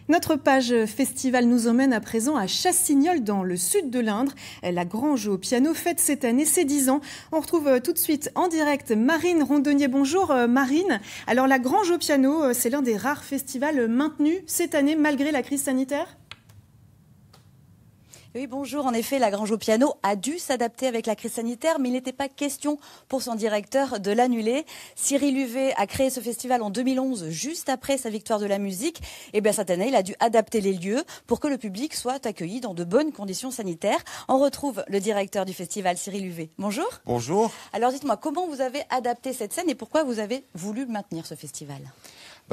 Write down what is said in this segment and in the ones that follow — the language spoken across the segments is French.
Notre page festival nous emmène à présent à Chassignol dans le sud de l'Indre. La Grange au piano fête cette année ses 10 ans. On retrouve tout de suite en direct Marine Rondonnier. Bonjour Marine. Alors la Grange au piano, c'est l'un des rares festivals maintenus cette année malgré la crise sanitaire ? Oui, bonjour. En effet, la Grange au piano a dû s'adapter avec la crise sanitaire, mais il n'était pas question pour son directeur de l'annuler. Cyril Huvet a créé ce festival en 2011, juste après sa victoire de la musique. Et bien cette année, il a dû adapter les lieux pour que le public soit accueilli dans de bonnes conditions sanitaires. On retrouve le directeur du festival, Cyril Huvet. Bonjour. Bonjour. Alors dites-moi, comment vous avez adapté cette scène et pourquoi vous avez voulu maintenir ce festival ?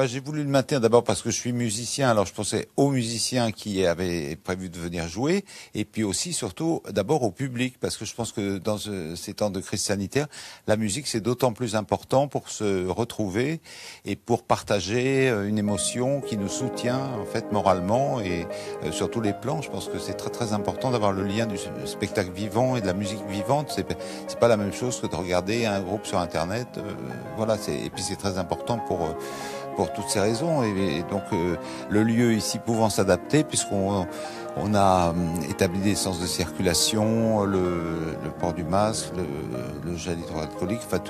J'ai voulu le maintenir d'abord parce que je suis musicien, alors je pensais aux musiciens qui avaient prévu de venir jouer, et puis aussi, surtout, d'abord au public, parce que je pense que dans ces temps de crise sanitaire, la musique c'est d'autant plus important pour se retrouver et pour partager une émotion qui nous soutient en fait moralement et sur tous les plans. Je pense que c'est très très important d'avoir le lien du spectacle vivant et de la musique vivante. C'est pas la même chose que de regarder un groupe sur Internet. Voilà, et puis c'est très important pour toutes ces raisons, et donc le lieu ici pouvant s'adapter, puisqu'on a établi des sens de circulation, le port du masque, le gel hydroalcoolique, enfin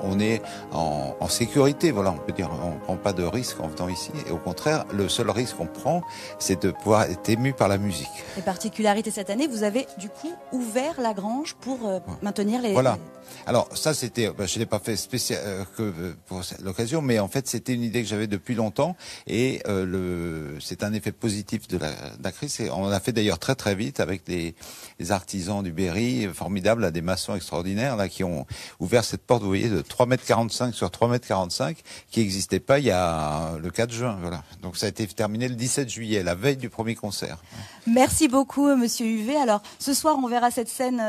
on est en sécurité, voilà, on peut dire, on prend pas de risque en venant ici, et au contraire, le seul risque qu'on prend, c'est de pouvoir être ému par la musique. Les particularités cette année, vous avez du coup ouvert la Grange pour maintenir les... Voilà. Alors ça c'était, je l'ai pas fait spécial que pour l'occasion, mais en fait c'était une idée que j'avais depuis longtemps, et c'est un effet positif de la crise. Et on l'a fait d'ailleurs très très vite avec les artisans du Berry, formidables, des maçons extraordinaires là qui ont ouvert cette porte, vous voyez, de 3,45 m sur 3,45 m, qui n'existait pas il y a le 4 juin. Voilà. Donc ça a été terminé le 17 juillet, la veille du premier concert. Merci beaucoup, Monsieur Huvet. Alors, ce soir, on verra cette scène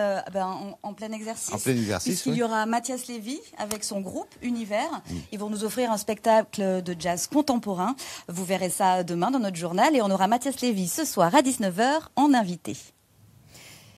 en plein exercice. En plein exercice, puisqu'il y aura Mathias Lévy avec son groupe Univers. Ils vont nous offrir un spectacle de jazz contemporain. Vous verrez ça demain dans notre journal. Et on aura Mathias Lévy ce soir à 19 h en invité.